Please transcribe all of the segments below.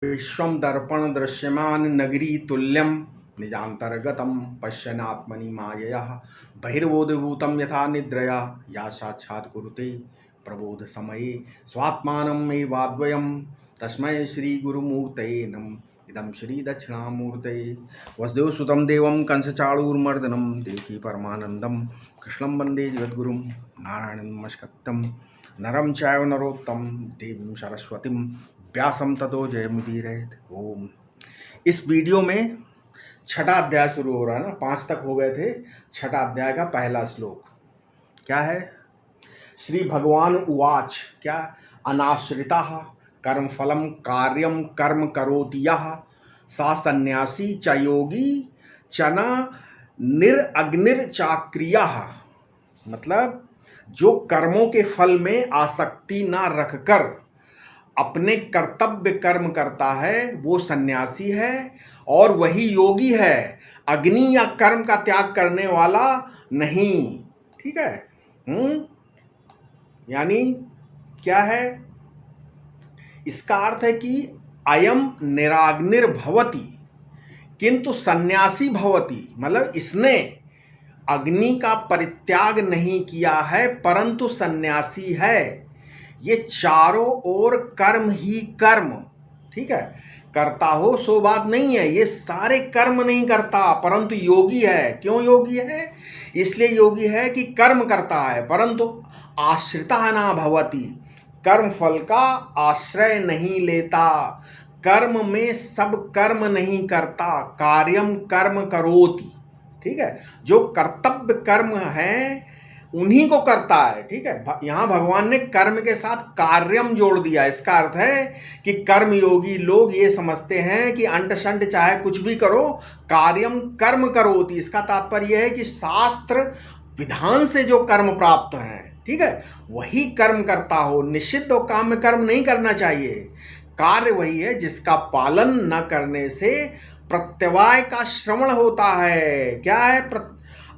विश्वं दर्पण दृश्यमान नगरी तुल्यं निजान्तर्गतं पश्यन्नात्मनि मायया बहिर्बोधभूतं यथा निद्रया या साक्षात् कुरुते प्रबोधसमये स्वात्मानमेवाद्वयं तस्मै श्रीगुरुमूर्तये नमः। इदं श्रीदक्षिणामूर्तये वसुदेवसुतं देवं कंसचाणूरमर्दनं देवकी परमानन्दं कृष्णं वन्दे जगद्गुरुं नारायणं नमस्कृतं नरं चैव नरोत्तमं देवीं सरस्वतीं व्यासं ततो जयमुदीरयेत्। ओम। इस वीडियो में छठा अध्याय शुरू हो रहा है ना, 5 तक हो गए थे। छठा अध्याय का पहला श्लोक क्या है? श्री भगवान उवाच, क्या? अनाश्रिता कर्मफलम कार्यम कर्म करोति यः सा सन्यासी च योगी च न निरग्निर्चाक्रियः। मतलब जो कर्मों के फल में आसक्ति ना रखकर अपने कर्तव्य कर्म करता है वो सन्यासी है और वही योगी है, अग्नि या कर्म का त्याग करने वाला नहीं। ठीक है। यानी क्या है? इसका अर्थ है कि अयम निराग्निर्भवति किंतु सन्यासी भवति, मतलब इसने अग्नि का परित्याग नहीं किया है परंतु सन्यासी है। ये चारों ओर कर्म ही कर्म, ठीक है, करता हो सो बात नहीं है। ये सारे कर्म नहीं करता परंतु योगी है। क्यों योगी है? इसलिए योगी है कि कर्म करता है परंतु आश्रिता ना भवति, कर्म फल का आश्रय नहीं लेता, कर्म में सब कर्म नहीं करता, कार्यम कर्म करोति। ठीक है। जो कर्तव्य कर्म है उन्हीं को करता है। ठीक है। यहां भगवान ने कर्म के साथ कार्यम जोड़ दिया। इसका अर्थ है कि कर्म योगी लोग ये समझते हैं कि अंट शंट चाहे कुछ भी करो, कार्यम कर्म करोति। इसका तात्पर्य है कि शास्त्र विधान से जो कर्म प्राप्त है, ठीक है, वही कर्म करता हो। निषिद्ध और काम्य कर्म नहीं करना चाहिए। कार्य वही है जिसका पालन न करने से प्रत्यवाय का श्रवण होता है। क्या है?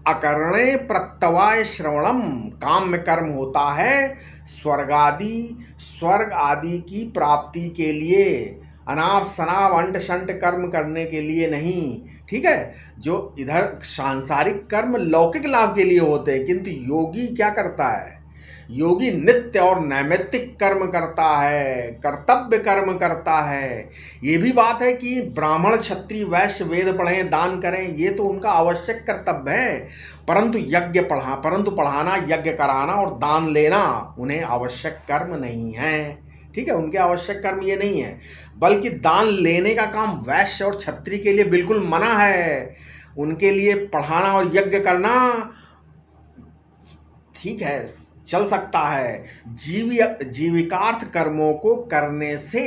अकर्णे प्रत्यवाय श्रवणम। काम्य कर्म होता है स्वर्ग आदि की प्राप्ति के लिए, अनाप शनाप अंट शंट कर्म करने के लिए नहीं। ठीक है। जो इधर सांसारिक कर्म लौकिक लाभ के लिए होते हैं, किंतु योगी क्या करता है? योगी नित्य और नैमित्तिक कर्म करता है, कर्तव्य कर्म करता है। ये भी बात है कि ब्राह्मण क्षत्रिय वैश्य वेद पढ़ें दान करें, ये तो उनका आवश्यक कर्तव्य है, परंतु पढ़ाना यज्ञ कराना और दान लेना उन्हें आवश्यक कर्म नहीं है। ठीक है। उनके आवश्यक कर्म ये नहीं है, बल्कि दान लेने का काम वैश्य और क्षत्रिय के लिए बिल्कुल मना है। उनके लिए पढ़ाना और यज्ञ करना ठीक है, चल सकता है। जीविकार्थ कर्मों को करने से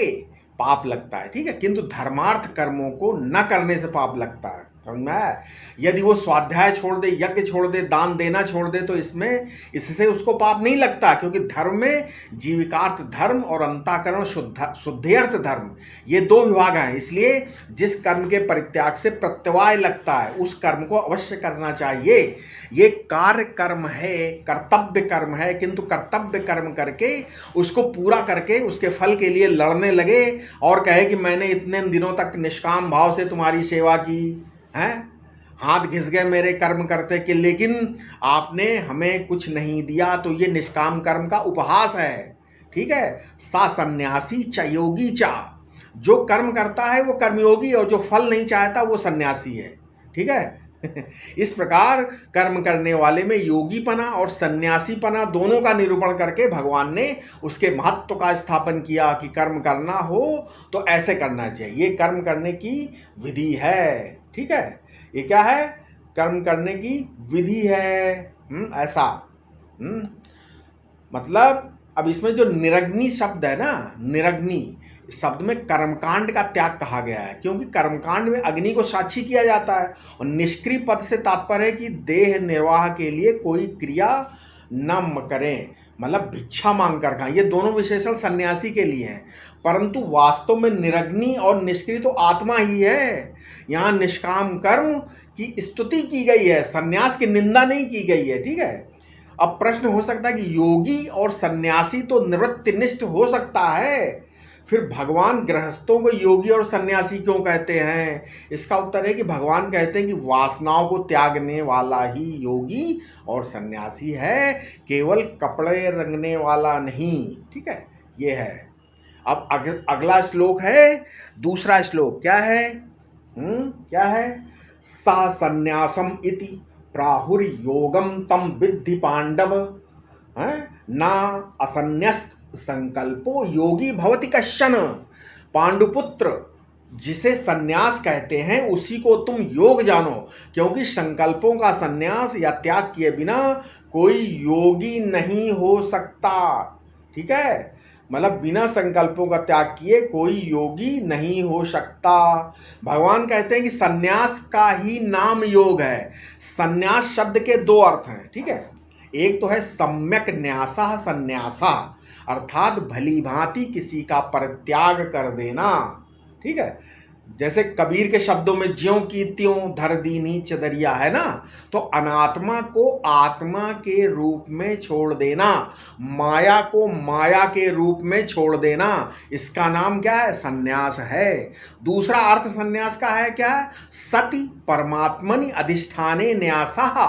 पाप लगता है, ठीक है, किंतु धर्मार्थ कर्मों को न करने से पाप लगता है। समझ में आया? यदि वो स्वाध्याय छोड़ दे, यज्ञ छोड़ दे, दान देना छोड़ दे तो इससे उसको पाप नहीं लगता, क्योंकि धर्म में जीविकार्थ धर्म और अंतःकरण शुद्ध्यर्थ धर्म, ये 2 विभाग हैं। इसलिए जिस कर्म के परित्याग से प्रत्यवाय लगता है उस कर्म को अवश्य करना चाहिए। ये कार्य कर्म है, कर्तव्य कर्म है, किंतु कर्तव्य कर्म करके उसको पूरा करके उसके फल के लिए लड़ने लगे और कहे कि मैंने इतने दिनों तक निष्काम भाव से तुम्हारी सेवा की है, हाथ घिस गए मेरे कर्म करते कि लेकिन आपने हमें कुछ नहीं दिया, तो ये निष्काम कर्म का उपहास है। ठीक है। सा सन्यासी च योगी चा, जो कर्म करता है वो कर्मयोगी और जो फल नहीं चाहता वो सन्यासी है। ठीक है। इस प्रकार कर्म करने वाले में योगीपना और सन्यासीपना दोनों का निरूपण करके भगवान ने उसके महत्व का स्थापन किया कि कर्म करना हो तो ऐसे करना चाहिए। ये कर्म करने की विधि है। ठीक है। ये क्या है? कर्म करने की विधि है। ऐसा मतलब अब इसमें जो निरग्नि शब्द है ना, निरग्नि शब्द में कर्मकांड का त्याग कहा गया है, क्योंकि कर्मकांड में अग्नि को साक्षी किया जाता है। और निष्क्रिय पद से तात्पर्य है कि देह निर्वाह के लिए कोई क्रिया न करें, मतलब भिक्षा मांग कर खाएं। ये दोनों विशेषण सन्यासी के लिए हैं, परंतु वास्तव में निरग्नि और निष्क्रिय तो आत्मा ही है। यहाँ निष्काम कर्म की स्तुति की गई है, सन्यास की निंदा नहीं की गई है। ठीक है। अब प्रश्न हो सकता है कि योगी और सन्यासी तो निवृत्तिनिष्ठ हो सकता है, फिर भगवान गृहस्थों को योगी और सन्यासी क्यों कहते हैं? इसका उत्तर है कि भगवान कहते हैं कि वासनाओं को त्यागने वाला ही योगी और सन्यासी है, केवल कपड़े रंगने वाला नहीं। ठीक है, ये है। अब अगला श्लोक है, दूसरा श्लोक क्या है? क्या है? सा सन्यासम इति प्राहुर योगम तम विद्धि पांडव, ना असन्यस्त संकल्पो योगी भवति कश्चन। पांडुपुत्र, जिसे सन्यास कहते हैं उसी को तुम योग जानो, क्योंकि संकल्पों का सन्यास या त्याग किए बिना कोई योगी नहीं हो सकता। ठीक है, मतलब बिना संकल्पों का त्याग किए कोई योगी नहीं हो सकता। भगवान कहते हैं कि सन्यास का ही नाम योग है। सन्यास शब्द के दो अर्थ हैं। ठीक है, एक तो है सम्यक न्यासः सन्यासा, अर्थात भली भांति किसी का परित्याग कर देना। ठीक है, जैसे कबीर के शब्दों में ज्यों की त्यों धर दीनी चदरिया है ना, तो अनात्मा को आत्मा के रूप में छोड़ देना, माया को माया के रूप में छोड़ देना, इसका नाम क्या है? सन्यास है। दूसरा अर्थ सन्यास का है क्या? सति परमात्मनि अधिष्ठाने न्यासः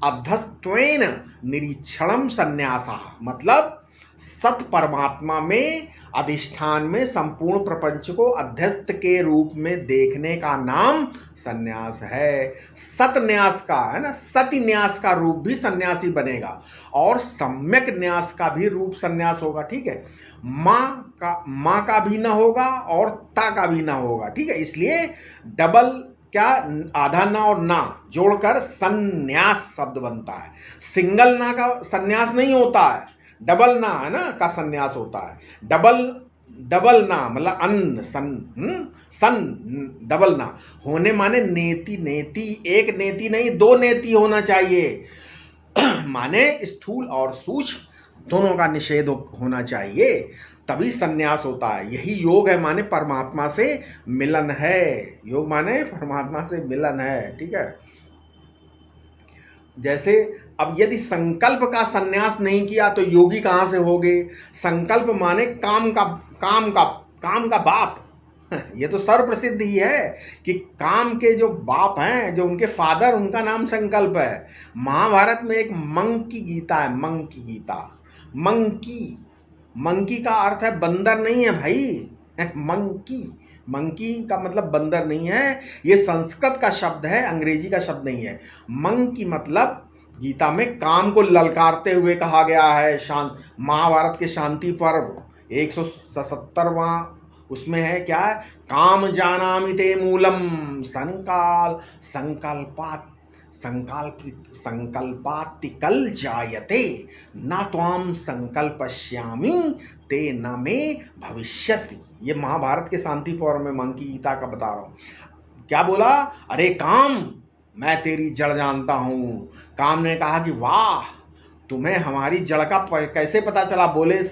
अध्यस्त्वेन निरीक्षणम सन्यासः, मतलब सत परमात्मा में अधिष्ठान में संपूर्ण प्रपंच को अध्यस्त के रूप में देखने का नाम सन्यास है। सत न्यास का है ना, सति न्यास का रूप भी सन्यासी बनेगा और सम्यक न्यास का भी रूप सन्यास होगा। ठीक है, माँ का भी ना होगा और ता का भी ना होगा। ठीक है, इसलिए डबल क्या, आधा ना और ना जोड़कर सन्यास शब्द बनता है। सिंगल ना का सन्यास नहीं होता है, डबल ना है ना का सन्यास होता है। डबल ना मतलब अन्न सन डबल ना होने माने नेति नेति, एक नेति नहीं दो नेति होना चाहिए। माने स्थूल और सूक्ष्म दोनों का निषेध होना चाहिए, तभी सन्यास होता है। यही योग है, माने परमात्मा से मिलन है। योग माने परमात्मा से मिलन है। ठीक है, जैसे अब यदि संकल्प का सन्यास नहीं किया तो योगी कहाँ से होगे? संकल्प माने काम का बाप। ये तो सर्व प्रसिद्ध ही है कि काम के जो बाप हैं, जो उनके फादर, उनका नाम संकल्प है। महाभारत में एक मंग की गीता है, मंग की गीता। मंकी का अर्थ है बंदर नहीं है भाई, मंकी का मतलब बंदर नहीं है, ये संस्कृत का शब्द है, अंग्रेजी का शब्द नहीं है। मंकी मतलब गीता में काम को ललकारते हुए कहा गया है। महाभारत के शांति पर्व 177वां उसमें है क्या है? काम जानामि ते मूलम संकल्पातिकल जायते न त्वाम संकल्पश्यामि ते न मे भविष्यति। ये महाभारत के शांति पर्व में मंकी गीता का बता रहा हूँ। क्या बोला? अरे काम, मैं तेरी जड़ जानता हूँ। काम ने कहा कि वाह, तुम्हें हमारी जड़ का कैसे पता चला? बोले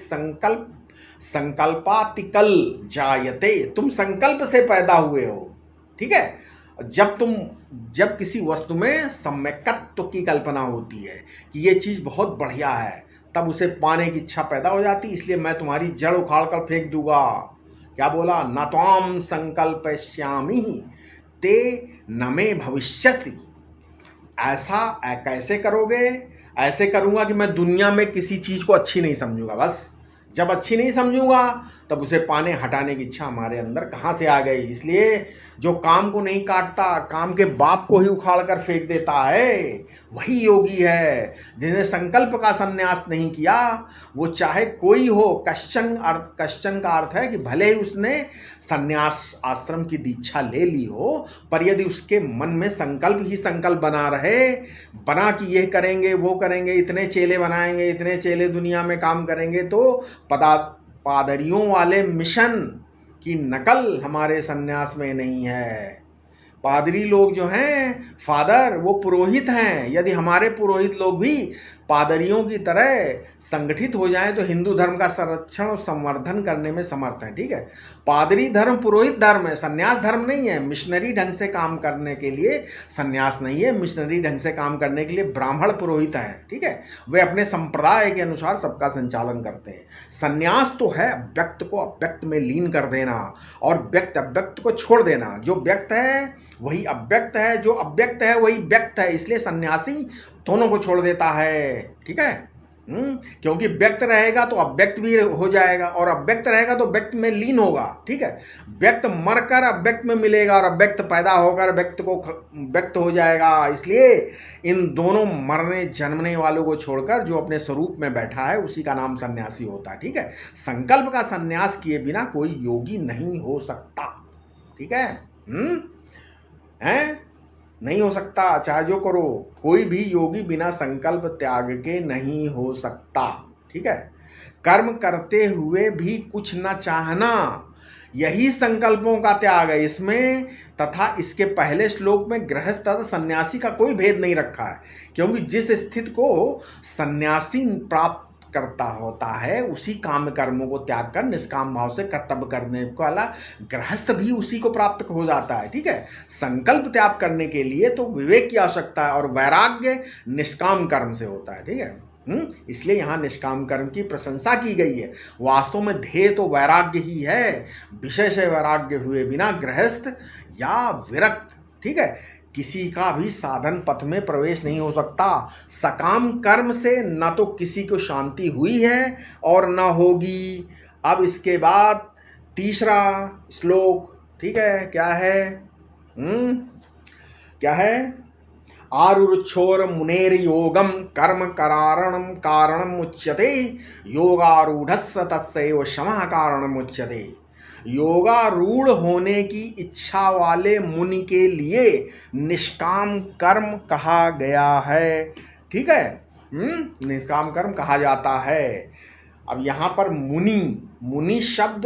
संकल्पातिकल जायते, तुम संकल्प से पैदा हुए हो। ठीक है, जब किसी वस्तु में सम्यकत्व की कल्पना होती है कि ये चीज़ बहुत बढ़िया है, तब उसे पाने की इच्छा पैदा हो जाती, इसलिए मैं तुम्हारी जड़ उखाड़ कर फेंक दूंगा। क्या बोला? न त्वाम संकल्पश्यामि ते न मे भविष्यसि। ऐसा कैसे करोगे? ऐसे करूँगा कि मैं दुनिया में किसी चीज़ को अच्छी नहीं समझूंगा। बस जब अच्छी नहीं समझूंगा तब उसे पाने हटाने की इच्छा हमारे अंदर कहाँ से आ गई? इसलिए जो काम को नहीं काटता, काम के बाप को ही उखाड़ कर फेंक देता है, वही योगी है। जिसने संकल्प का संन्यास नहीं किया, वो चाहे कोई हो, कश्चन का अर्थ है कि भले ही उसने संन्यास आश्रम की दीक्षा ले ली हो, पर यदि उसके मन में संकल्प ही संकल्प बना कि ये करेंगे वो करेंगे, इतने चेले बनाएंगे, इतने चेले दुनिया में काम करेंगे, तो पादरियों वाले मिशन की नकल हमारे सन्यास में नहीं है। पादरी लोग जो हैं, फादर, वो पुरोहित हैं। यदि हमारे पुरोहित लोग भी पादरियों की तरह संगठित हो जाएं तो हिंदू धर्म का संरक्षण और संवर्धन करने में समर्थ हैं। ठीक है, पादरी धर्म पुरोहित धर्म है, सन्यास धर्म नहीं है। मिशनरी ढंग से काम करने के लिए सन्यास नहीं है, मिशनरी ढंग से काम करने के लिए ब्राह्मण पुरोहित हैं। ठीक है, वे अपने संप्रदाय के अनुसार सबका संचालन करते हैं। सन्यास तो है व्यक्त को अव्यक्त में लीन कर देना और व्यक्त अव्यक्त को छोड़ देना। जो व्यक्त है वही अव्यक्त है, जो अव्यक्त है वही व्यक्त है, इसलिए सन्यासी दोनों को छोड़ देता है। ठीक है, क्योंकि व्यक्त रहेगा तो अव्यक्त भी हो जाएगा और अव्यक्त रहेगा तो व्यक्त में लीन होगा। ठीक है, व्यक्त मरकर अव्यक्त में मिलेगा और अव्यक्त पैदा होकर व्यक्त को व्यक्त हो जाएगा। इसलिए इन दोनों मरने जन्मने वालों को छोड़कर जो अपने स्वरूप में बैठा है उसी का नाम सन्यासी होता है। ठीक है, संकल्प का सन्यास किए बिना कोई योगी नहीं हो सकता। ठीक है, हैं, नहीं हो सकता, चाहे जो करो, कोई भी योगी बिना संकल्प त्याग के नहीं हो सकता। ठीक है, कर्म करते हुए भी कुछ न चाहना, यही संकल्पों का त्याग है इसमें। तथा इसके पहले श्लोक में गृहस्थ तथा सन्यासी का कोई भेद नहीं रखा है, क्योंकि जिस स्थिति को सन्यासी प्राप्त करता होता है उसी काम कर्मों को त्याग कर निष्काम भाव से कर्तव्य करने वाला गृहस्थ भी उसी को प्राप्त हो जाता है। ठीक है, संकल्प त्याग करने के लिए तो विवेक की आवश्यकता है और वैराग्य निष्काम कर्म से होता है। ठीक है, इसलिए यहाँ निष्काम कर्म की प्रशंसा की गई है। वास्तव में ध्येय तो वैराग्य ही है। विषय से वैराग्य हुए बिना गृहस्थ या विरक्त, ठीक है, किसी का भी साधन पथ में प्रवेश नहीं हो सकता। सकाम कर्म से न तो किसी को शांति हुई है और न होगी। अब इसके बाद तीसरा श्लोक, ठीक है, क्या है? क्या है? आरुक्षोर मुनेर योगम कर्म कारणम उच्यते योगारूढ़स्य तस्यैव शमः कारणम उच्यते। योगारूढ़ होने की इच्छा वाले मुनि के लिए निष्काम कर्म कहा गया है। ठीक है, निष्काम कर्म कहा जाता है। अब यहाँ पर मुनि शब्द,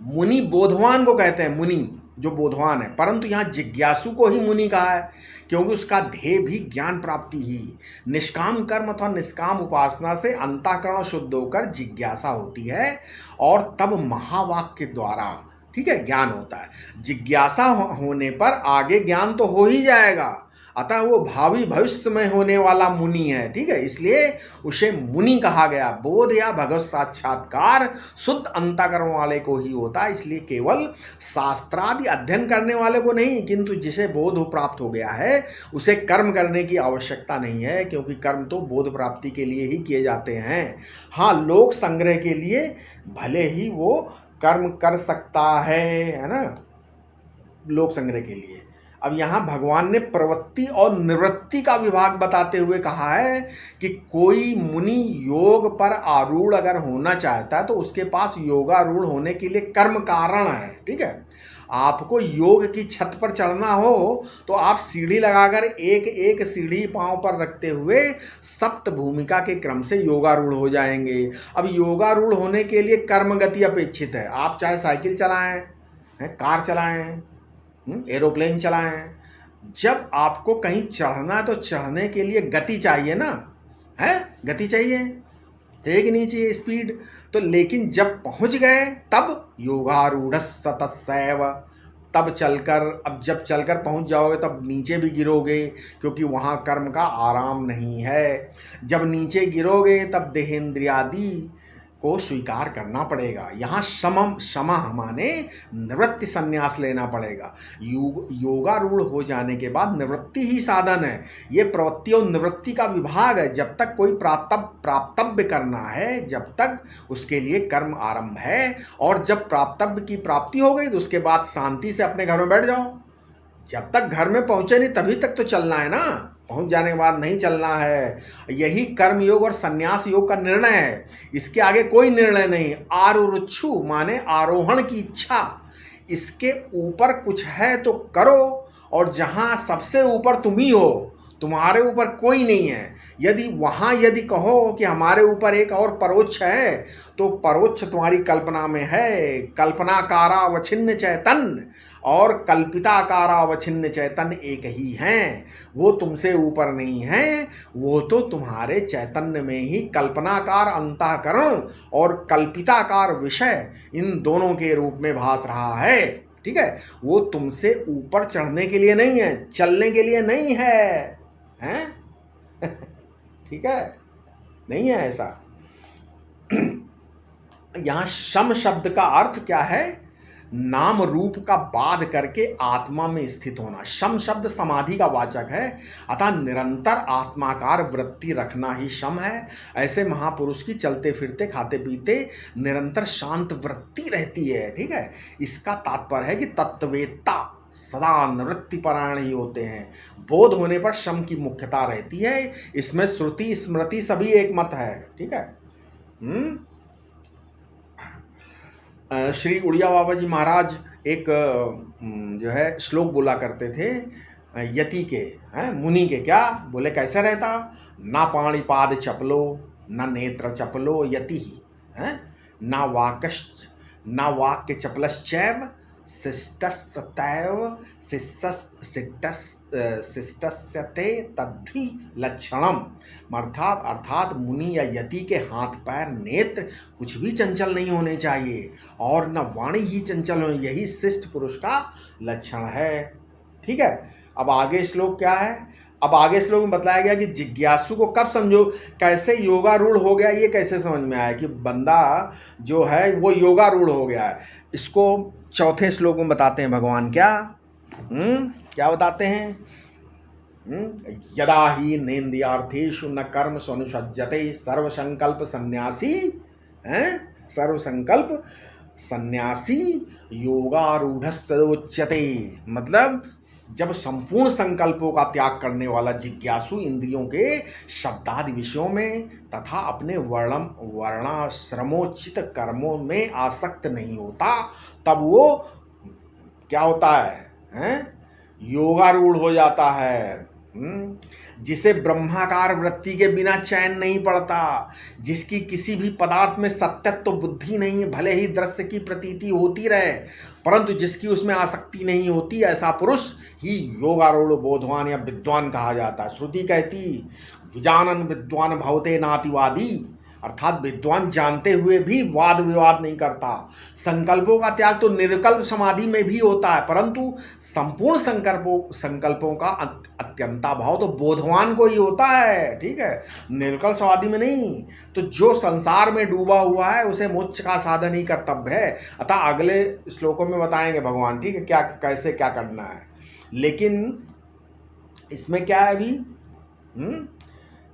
मुनि बोधवान को कहते हैं, मुनि जो बोधवान है, परंतु यहाँ जिज्ञासु को ही मुनि कहा है, क्योंकि उसका ध्येय भी ज्ञान प्राप्ति ही। निष्काम कर्म अथवा निष्काम उपासना से अंतःकरण शुद्ध होकर जिज्ञासा होती है और तब महावाक्य द्वारा, ठीक है, ज्ञान होता है। जिज्ञासा होने पर आगे ज्ञान तो हो ही जाएगा, अतः वो भावी भविष्य में होने वाला मुनि है। ठीक है, इसलिए उसे मुनि कहा गया। बोध या भगवत साक्षात्कार शुद्ध अंतःकरण वाले को ही होता है, इसलिए केवल शास्त्रादि अध्ययन करने वाले को नहीं, किंतु जिसे बोध प्राप्त हो गया है उसे कर्म करने की आवश्यकता नहीं है, क्योंकि कर्म तो बोध प्राप्ति के लिए ही किए जाते हैं। हाँ, लोक संग्रह के लिए भले ही वो कर्म कर सकता है ना, लोक संग्रह के लिए। अब यहाँ भगवान ने प्रवृत्ति और निवृत्ति का विभाग बताते हुए कहा है कि कोई मुनि योग पर आरूढ़ अगर होना चाहता है तो उसके पास योगारूढ़ होने के लिए कर्म कारण है। ठीक है, आपको योग की छत पर चढ़ना हो तो आप सीढ़ी लगाकर एक एक सीढ़ी पांव पर रखते हुए सप्त भूमिका के क्रम से योगारूढ़ हो जाएंगे। अब योगारूढ़ होने के लिए कर्म गति अपेक्षित है। आप चाहे साइकिल चलाएं, कार चलाएं, एरोप्लेन चलाएं, जब आपको कहीं चढ़ना है तो चढ़ने के लिए गति चाहिए ना, है, गति चाहिए कि नहीं चाहिए, स्पीड तो। लेकिन जब पहुंच गए तब योगारूढ़स्य तस्यैव, तब चलकर, अब जब चलकर पहुंच जाओगे तब नीचे भी गिरोगे, क्योंकि वहां कर्म का आराम नहीं है। जब नीचे गिरोगे तब देहेंद्रियादि को स्वीकार करना पड़ेगा। यहाँ शमा माने निवृत्ति संन्यास लेना पड़ेगा। योगारूढ़ हो जाने के बाद निवृत्ति ही साधन है। ये प्रवृत्ति और निवृत्ति का विभाग है। जब तक कोई प्राप्तव्य करना है, जब तक उसके लिए कर्म आरंभ है, और जब प्राप्तव्य की प्राप्ति हो गई तो उसके बाद शांति से अपने घर में बैठ जाओ। जब तक घर में पहुंचे नहीं तभी तक तो चलना है ना, पहुंच जाने के बाद नहीं चलना है। यही कर्म योग और संन्यास योग का निर्णय है, इसके आगे कोई निर्णय नहीं। आरुरुक्षु माने आरोहण की इच्छा, इसके ऊपर कुछ है तो करो, और जहां सबसे ऊपर तुम ही हो तुम्हारे ऊपर कोई नहीं है। यदि कहो कि हमारे ऊपर एक और परोक्ष है, तो परोक्ष तुम्हारी कल्पना में है। कल्पनाकारावच्छिन्न चैतन्य और कल्पिताकारावच्छिन्न चैतन्य एक ही हैं। वो तुमसे ऊपर नहीं है, वो तो तुम्हारे चैतन्य में ही कल्पनाकार अंतःकरण और कल्पिताकार विषय इन दोनों के रूप में भास रहा है। ठीक है, वो तुमसे ऊपर चढ़ने के लिए नहीं है, चलने के लिए नहीं है, हैं? ठीक है, नहीं है ऐसा। यहां शम शब्द का अर्थ क्या है? नाम रूप का बाध करके आत्मा में स्थित होना। शम शब्द समाधि का वाचक है, अतः निरंतर आत्माकार वृत्ति रखना ही शम है। ऐसे महापुरुष की चलते फिरते खाते पीते निरंतर शांत वृत्ति रहती है। ठीक है, इसका तात्पर्य है कि तत्ववेत्ता सदा निवृत्ति परायण ही होते हैं। बोध होने पर शम की मुख्यता रहती है। इसमें श्रुति स्मृति सभी एक मत है। ठीक है। श्री उड़िया बाबा जी महाराज एक जो है श्लोक बोला करते थे यति के, हैं, मुनि के। क्या बोले? कैसे रहता? ना पाणी पाद चपलो न नेत्र चपलो यति ही, हैं, ना वाक्य चपलश्चैव शिष्टस्तैव शिष्टस्यते तद्धि लक्षणम। अर्थात मुनि या यति के हाथ पैर नेत्र कुछ भी चंचल नहीं होने चाहिए और न वाणी ही चंचल हो, यही शिष्ट पुरुष का लक्षण है। ठीक है। अब आगे श्लोक क्या है? अब आगे श्लोक में बताया गया कि जिज्ञासु को कब समझो कैसे योगारूढ़ हो गया, ये कैसे समझ में आया कि बंदा जो है वो योगारूढ़ हो गया है। इसको चौथे श्लोक में बताते हैं भगवान। क्या बताते हैं? यदा ही नेन्द्रियार्थेषु न कर्म स्वनुसज्जते सर्वसंकल्प सन्यासी, सर्वसंकल्प सन्यासी योगारूढ़स्तदोच्यते। मतलब जब संपूर्ण संकल्पों का त्याग करने वाला जिज्ञासु इंद्रियों के शब्दादि विषयों में तथा अपने वर्णाश्रमोचित कर्मों में आसक्त नहीं होता, तब वो क्या होता है? योगारूढ़ हो जाता है। जिसे ब्रह्माकार वृत्ति के बिना चैन नहीं पड़ता, जिसकी किसी भी पदार्थ में सत्यत्व तो बुद्धि नहीं है, भले ही दृश्य की प्रतीति होती रहे परंतु जिसकी उसमें आसक्ति नहीं होती, ऐसा पुरुष ही योगारूढ़ बोधवान या विद्वान कहा जाता है। श्रुति कहती विजानन विद्वान भवते नातिवादी, अर्थात विद्वान जानते हुए भी वाद विवाद नहीं करता। संकल्पों का त्याग तो निर्कल्प समाधि में भी होता है, परंतु संपूर्ण संकल्पों का अत्यंता भाव तो बोधवान को ही होता है। ठीक है, निर्कल्प समाधि में नहीं। तो जो संसार में डूबा हुआ है उसे मोक्ष का साधन ही कर्तव्य है। अतः अगले श्लोकों में बताएंगे भगवान, ठीक है, क्या कैसे क्या करना है। लेकिन इसमें क्या है अभी?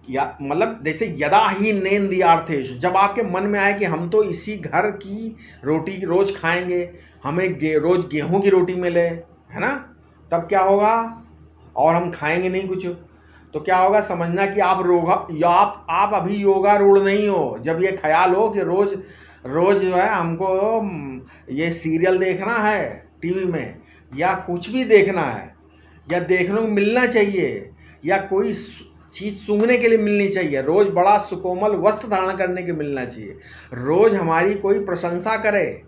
या मतलब जैसे यदा ही नेन्द्रियार्थेश, जब आपके मन में आए कि हम तो इसी घर की रोटी रोज खाएंगे, हमें रोज गेहूं की रोटी मिले, है ना, तब क्या होगा? और हम खाएंगे नहीं कुछ, तो क्या होगा? समझना कि आप अभी योगारूढ़ नहीं हो। जब ये ख्याल हो कि रोज जो है हमको ये सीरियल देखना है टीवी में, या कुछ भी देखना है, या देखने को मिलना चाहिए, या कोई चीज़ सूंघने के लिए मिलनी चाहिए, रोज़ बड़ा सुकोमल वस्त्र धारण करने के मिलना चाहिए, रोज़ हमारी कोई प्रशंसा करे,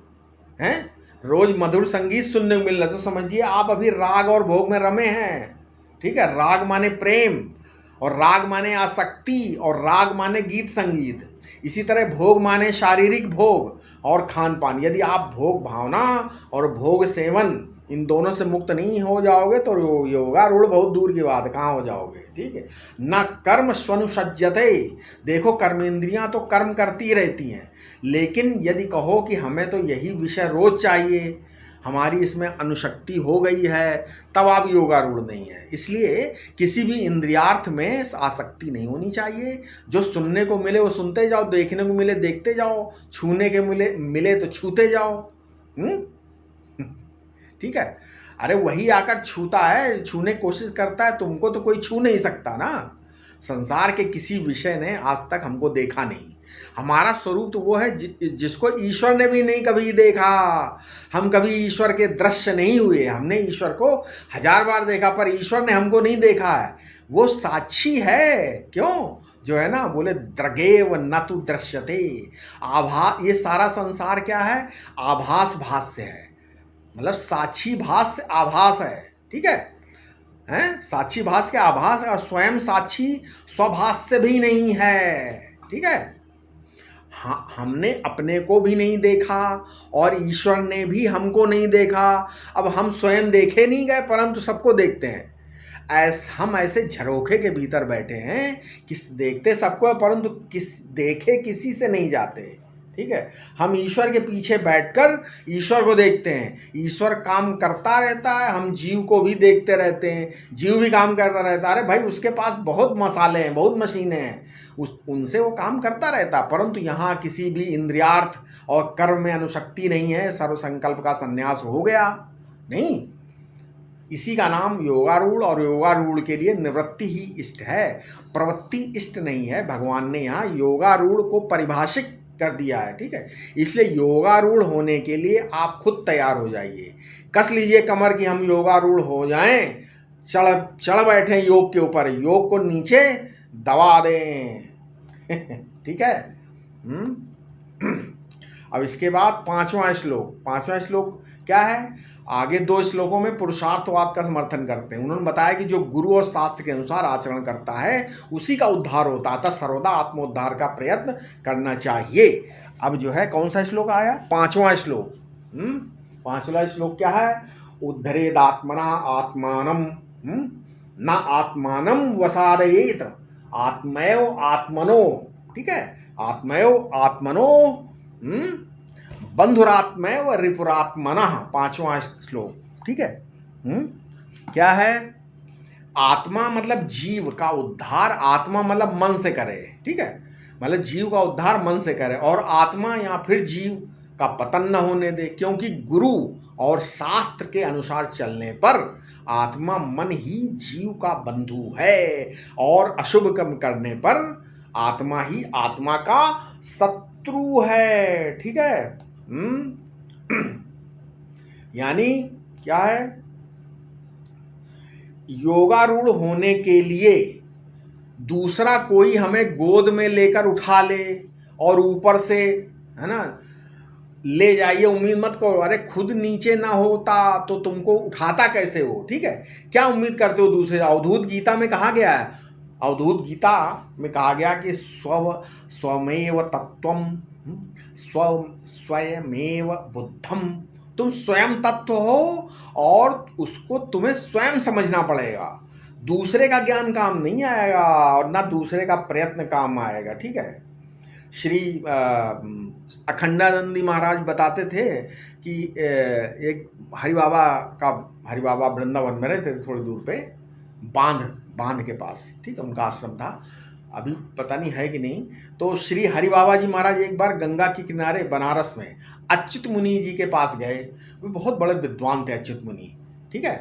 हैं, रोज़ मधुर संगीत सुनने को मिलना, तो समझिए आप अभी राग और भोग में रमे हैं। ठीक है, राग माने प्रेम, और राग माने आसक्ति, और राग माने गीत संगीत। इसी तरह भोग माने शारीरिक भोग और खान पान। यदि आप भोग भावना और भोग सेवन इन दोनों से मुक्त नहीं हो जाओगे तो योगारूढ़ बहुत दूर की बात, कहाँ हो जाओगे। ठीक है, न कर्म स्वनुसज्जते। देखो कर्मेंद्रियां तो कर्म करती रहती हैं, लेकिन यदि कहो कि हमें तो यही विषय रोज चाहिए, हमारी इसमें अनुशक्ति हो गई है, तब आप योगारूढ़ नहीं है। इसलिए किसी भी इंद्रियार्थ में आसक्ति नहीं होनी चाहिए। जो सुनने को मिले वो सुनते जाओ, देखने को मिले देखते जाओ, छूने के मिले तो छूते जाओ। ठीक है, अरे वही आकर छूता है, छूने की कोशिश करता है, तुमको तो कोई छू नहीं सकता ना। संसार के किसी विषय ने आज तक हमको देखा नहीं, हमारा स्वरूप तो वो है जिसको ईश्वर ने भी नहीं कभी देखा। हम कभी ईश्वर के दृश्य नहीं हुए, हमने ईश्वर को 1000 बार देखा पर ईश्वर ने हमको नहीं देखा है। वो साक्षी है। क्यों? जो है ना, बोले द्रगेव न तु दृश्यते। ये सारा संसार क्या है? आभास भाष्य है, मतलब साक्षी भाष्य आभास है। ठीक है, हैं? साक्षी भास के आभास, और स्वयं साक्षी स्वभाष्य भी नहीं है। ठीक है, हाँ, हमने अपने को भी नहीं देखा और ईश्वर ने भी हमको नहीं देखा। अब हम स्वयं देखे नहीं गए परंतु सबको देखते हैं। हम ऐसे झरोखे के भीतर बैठे हैं, किस देखते सबको है परंतु देखे किसी से नहीं जाते। ठीक है, हम ईश्वर के पीछे बैठकर ईश्वर को देखते हैं। ईश्वर काम करता रहता है, हम जीव को भी देखते रहते हैं, जीव भी काम करता रहता है। अरे भाई, उसके पास बहुत मसाले हैं, बहुत मशीनें हैं, उनसे वो काम करता रहता है। परंतु यहाँ किसी भी इंद्रियार्थ और कर्म में अनुशक्ति नहीं है। सर्वसंकल्प का संन्यास हो गया नहीं। इसी का नाम योगारूढ़, और योगारूढ़ के लिए निवृत्ति ही इष्ट है, प्रवृत्ति इष्ट नहीं है। भगवान ने यहाँ योगारूढ़ को परिभाषित कर दिया है। ठीक है, इसलिए योगारूढ़ होने के लिए आप खुद तैयार हो जाइए। कस लीजिए कमर कि हम योगारूढ़ हो जाएं, चढ़ बैठे योग के ऊपर, योग को नीचे दबा दें। ठीक है। अब इसके बाद पांचवा श्लोक क्या है? आगे 2 श्लोकों में पुरुषार्थवाद का समर्थन करते हैं। उन्होंने बताया कि जो गुरु और शास्त्र के अनुसार आचरण करता है उसी का उद्धार होता है, अतः सर्वदा आत्मोद्धार का प्रयत्न करना चाहिए। अब जो है कौन सा श्लोक आया? 5वां श्लोक। 5वां श्लोक क्या है? उद्धरेदात्मना आत्मानम न आत्मानम वसादयेत आत्मैव आत्मनो। ठीक है, आत्मैव आत्मनो बंधुरात्मैव रिपुरात्मनः। 5वां श्लोक। ठीक है, क्या है? आत्मा मतलब जीव का उद्धार, आत्मा मतलब मन से करे। ठीक है, मतलब जीव का उद्धार मन से करे, और आत्मा या फिर जीव का पतन न होने दे। क्योंकि गुरु और शास्त्र के अनुसार चलने पर आत्मा मन ही जीव का बंधु है, और अशुभ कर्म करने पर आत्मा ही आत्मा का शत्रु है। ठीक है, यानी क्या है? योगारूढ़ होने के लिए दूसरा कोई हमें गोद में लेकर उठा ले और ऊपर से, है ना, ले जाइए, उम्मीद मत करो। अरे खुद नीचे ना होता तो तुमको उठाता कैसे हो? ठीक है, क्या उम्मीद करते हो दूसरे? अवधूत गीता में कहा गया है, अवधूत गीता में कहा गया कि स्वमेव तत्वम स्वयमेव बुद्धम। तुम स्वयं तत्व हो और उसको तुम्हें स्वयं समझना पड़ेगा। दूसरे का ज्ञान काम नहीं आएगा और ना दूसरे का प्रयत्न काम आएगा। ठीक है, श्री अखंडानंदी महाराज बताते थे कि एक हरि बाबा वृंदावन में रहते थे, थोड़ी दूर पे बांध के पास। ठीक है, उनका आश्रम था, अभी पता नहीं है कि नहीं। तो श्री हरि बाबा जी महाराज एक बार गंगा के किनारे बनारस में अच्युत मुनि जी के पास गए। वो बहुत बड़े विद्वान थे अच्युत मुनि। ठीक है,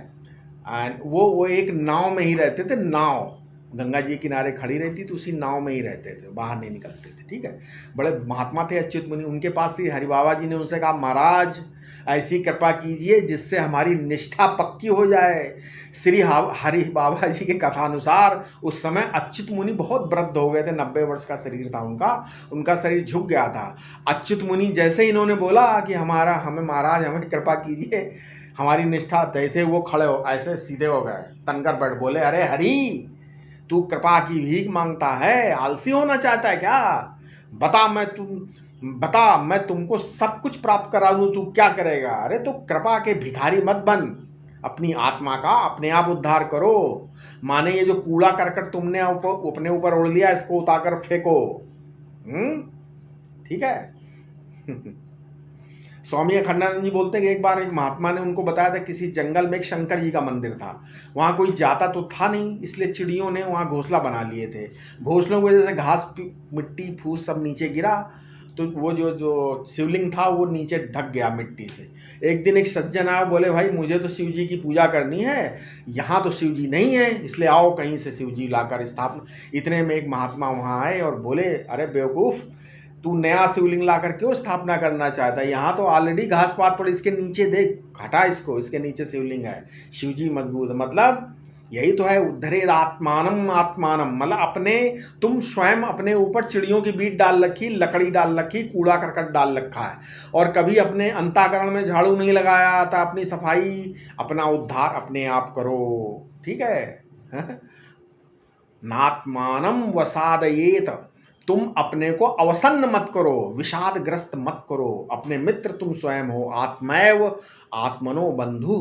एंड वो एक नाव में ही रहते थे। नाव गंगा जी के किनारे खड़ी रहती तो उसी नाव में ही रहते थे, बाहर नहीं निकलते थे। ठीक है, बड़े महात्मा थे अच्युत मुनि। उनके पास ही हरि बाबा जी ने उनसे कहा, महाराज ऐसी कृपा कीजिए जिससे हमारी निष्ठा पक्की हो जाए। श्री हरि बाबा जी के कथानुसार उस समय अच्युत मुनि बहुत वृद्ध हो गए थे, 90 वर्ष का शरीर था उनका शरीर झुक गया था। अच्युत मुनि जैसे इन्होंने बोला कि हमें महाराज हमें कृपा कीजिए, हमारी निष्ठा, जैसे वो खड़े हो ऐसे सीधे हो गए, तनकर बैठ बोले, अरे हरि तू कृपा की भीख मांगता है, आलसी होना चाहता है क्या? बता मैं तुमको सब कुछ प्राप्त करा दूं, तू क्या करेगा? अरे तो कृपा के भिखारी मत बन, अपनी आत्मा का अपने आप उद्धार करो। माने ये जो कूड़ा करकट तुमने अपने ऊपर उड़ लिया, इसको उतार फेंको। ठीक है। स्वामी अखंडानंद जी बोलते हैं कि एक बार एक महात्मा ने उनको बताया था किसी जंगल में एक शंकर जी का मंदिर था, वहाँ कोई जाता तो था नहीं, इसलिए चिड़ियों ने वहाँ घोंसला बना लिए थे। घोंसलों की वजह से घास मिट्टी फूस सब नीचे गिरा, तो वो जो जो शिवलिंग था वो नीचे ढक गया मिट्टी से। एक दिन एक सज्जन आया, बोले भाई मुझे तो शिव जी की पूजा करनी है, यहाँ तो शिव जी नहीं है, इसलिए आओ कहीं से शिव जी लाकर स्थापना। इतने में एक महात्मा वहाँ आए और बोले, अरे बेवकूफ़, तू नया शिवलिंग लाकर क्यों स्थापना करना चाहता है? यहाँ तो ऑलरेडी घास पात पड़ी, इसके नीचे देख, हटा इसको, इसके नीचे शिवलिंग है, शिव जी मजबूत। मतलब यही तो है, उद्धरेद आत्मानम आत्मानम, मतलब अपने, तुम स्वयं अपने ऊपर चिड़ियों की बीट डाल रखी, लकड़ी डाल रखी, कूड़ा करकट डाल रखा है, और कभी अपने अंतःकरण में झाड़ू नहीं लगाया था। अपनी सफाई, अपना उद्धार अपने आप करो, ठीक है। नात्मानम वसादयेत, तुम अपने को अवसन्न मत करो, विषादग्रस्त मत करो, अपने मित्र तुम स्वयं हो। आत्मैव आत्मनो बंधु,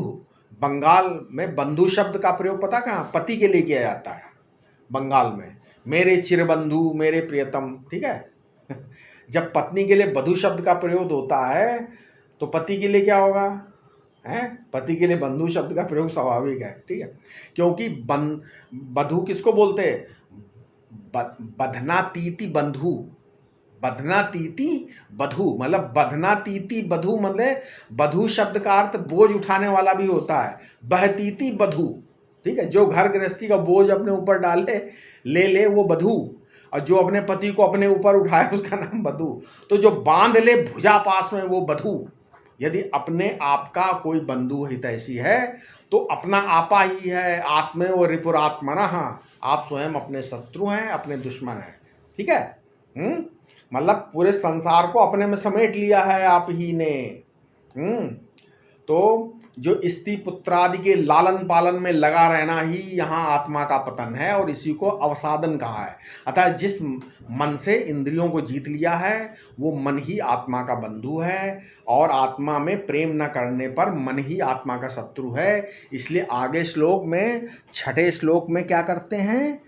बंगाल में बंधु शब्द का प्रयोग पता कहाँ? पति के लिए किया जाता है बंगाल में, मेरे चिरबंधु, मेरे प्रियतम, ठीक है। जब पत्नी के लिए बधु शब्द का प्रयोग होता है तो पति के लिए क्या होगा? है, पति के लिए बंधु शब्द का प्रयोग स्वाभाविक है, ठीक है, क्योंकि बधु किसको बोलते हैं? बधना तीति बंधु, बधना तीति बधु, मतलब बधना तीति बधु, मतलब बधु शब्द का अर्थ बोझ उठाने वाला भी होता है, बहतीति बधु, ठीक है, जो घर गृहस्थी का बोझ अपने ऊपर डाले ले वो बधु, और जो अपने पति को अपने ऊपर उठाए उसका नाम बधु। तो जो बांध ले भुजा पास में वो बधु। यदि अपने आप का कोई बंधु हितैषी है तो अपना आपा ही है। आत्मे व रिपुरात्मनः, आप स्वयं अपने शत्रु हैं, अपने दुश्मन हैं, ठीक है। मतलब पूरे संसार को अपने में समेट लिया है आप ही ने। तो जो स्त्री पुत्रादि के लालन पालन में लगा रहना ही यहाँ आत्मा का पतन है, और इसी को अवसादन कहा है। अतः जिस मन से इंद्रियों को जीत लिया है वो मन ही आत्मा का बंधु है, और आत्मा में प्रेम न करने पर मन ही आत्मा का शत्रु है। इसलिए आगे श्लोक में, छठे श्लोक में क्या करते हैं?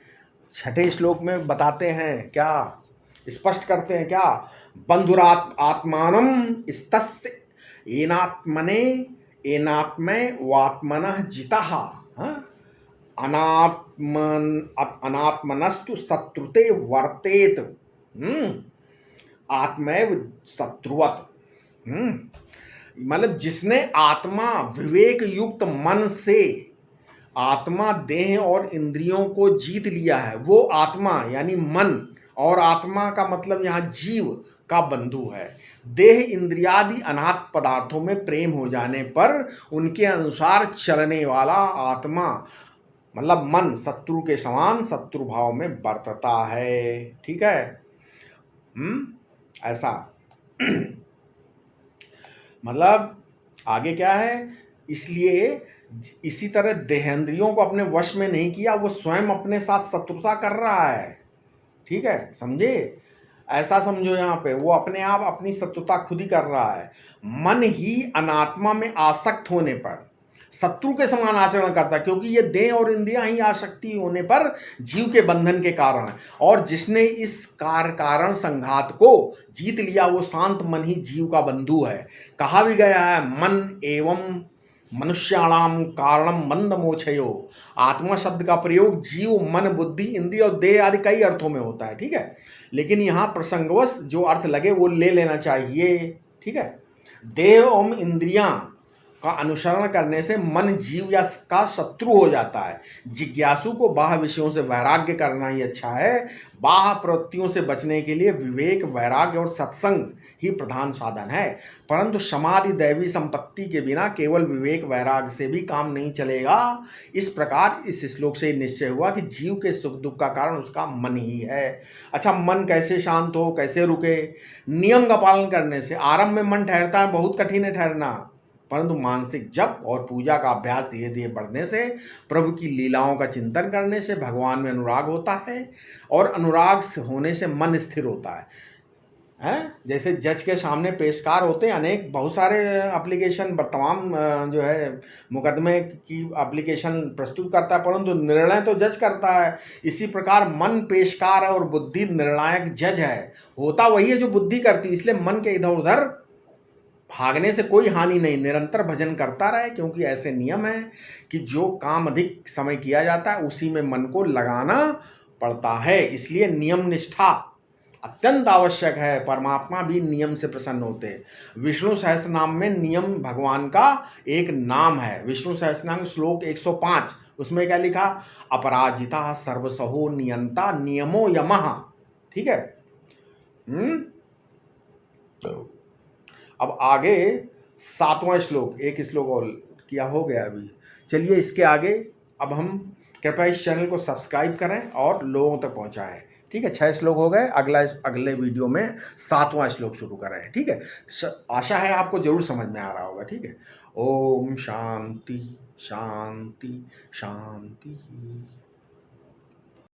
छठे श्लोक में बताते हैं क्या, स्पष्ट करते हैं क्या? बंधुरात आत्मानम स्तस्य एनात्मने एनात्मय वात्मनः जितः अनात्मनस्तु शत्रुते वर्तेत, आत्मैव शत्रुवत्। मतलब जिसने आत्मा विवेक युक्त मन से आत्मा, देह और इंद्रियों को जीत लिया है, वो आत्मा यानी मन, और आत्मा का मतलब यहाँ जीव का बंधु है। देह इंद्रियादि अनाथ पदार्थों में प्रेम हो जाने पर उनके अनुसार चलने वाला आत्मा, मतलब मन, शत्रु के समान शत्रु भाव में बरतता है, ठीक है। ऐसा मतलब आगे क्या है? इसलिए इसी तरह देहेंद्रियों को अपने वश में नहीं किया, वो स्वयं अपने साथ शत्रुता कर रहा है, ठीक है, समझे? ऐसा समझो, यहाँ पे वो अपने आप अपनी शत्रुता खुद ही कर रहा है। मन ही अनात्मा में आसक्त होने पर शत्रु के समान आचरण करता है, क्योंकि ये देह और इंद्रियां ही आसक्ति होने पर जीव के बंधन के कारण है। और जिसने इस कारण संघात को जीत लिया वो शांत मन ही जीव का बंधु है। कहा भी गया है, मन एवं मनुष्याणाम कारणम मंद मोक्षयो। आत्मा शब्द का प्रयोग जीव, मन, बुद्धि, इंद्रिय और देह आदि कई अर्थों में होता है, ठीक है, लेकिन यहाँ प्रसंगवश जो अर्थ लगे वो ले लेना चाहिए, ठीक है। देह एवं इंद्रियां का अनुसरण करने से मन जीव या का शत्रु हो जाता है। जिज्ञासु को बाह्य विषयों से वैराग्य करना ही अच्छा है। बाह्य प्रवृत्तियों से बचने के लिए विवेक, वैराग्य और सत्संग ही प्रधान साधन है। परंतु समाधि दैवी संपत्ति के बिना केवल विवेक वैराग्य से भी काम नहीं चलेगा। इस प्रकार इस श्लोक से निश्चय हुआ कि जीव के सुख दुख का कारण उसका मन ही है। अच्छा, मन कैसे शांत हो, कैसे रुके? नियम का पालन करने से। आरंभ में मन ठहरता है, बहुत कठिन है ठहरना, परंतु मानसिक जप और पूजा का अभ्यास धीरे धीरे बढ़ने से, प्रभु की लीलाओं का चिंतन करने से भगवान में अनुराग होता है, और अनुराग होने से मन स्थिर होता है। जैसे जज के सामने पेशकार होते हैं अनेक, बहुत सारे एप्लीकेशन, तमाम जो है मुकदमे की एप्लीकेशन प्रस्तुत करता है, परंतु निर्णय तो जज करता है। इसी प्रकार मन पेशकार है और बुद्धि निर्णायक जज है। होता वही है जो बुद्धि करती, इसलिए मन के इधर उधर भागने से कोई हानि नहीं, निरंतर भजन करता रहे, क्योंकि ऐसे नियम है कि जो काम अधिक समय किया जाता है उसी में मन को लगाना पड़ता है। इसलिए नियम निष्ठा अत्यंत आवश्यक है। परमात्मा भी नियम से प्रसन्न होते हैं। विष्णु सहस्त्र नाम में नियम भगवान का एक नाम है। विष्णु सहस्त्र नाम श्लोक 105, उसमें क्या लिखा? अपराजिता सर्वसहो नियंता नियमो यमः। ठीक है। अब आगे 7वां श्लोक, एक श्लोक और किया हो गया अभी। चलिए इसके आगे अब हम कृपया इस चैनल को सब्सक्राइब करें और लोगों तक पहुंचाएं। ठीक है, 6 श्लोक हो गए। अगले वीडियो में 7वां श्लोक शुरू कर रहे हैं। ठीक है, आशा है आपको जरूर समझ में आ रहा होगा। ठीक है, ओम शांति शांति शांति।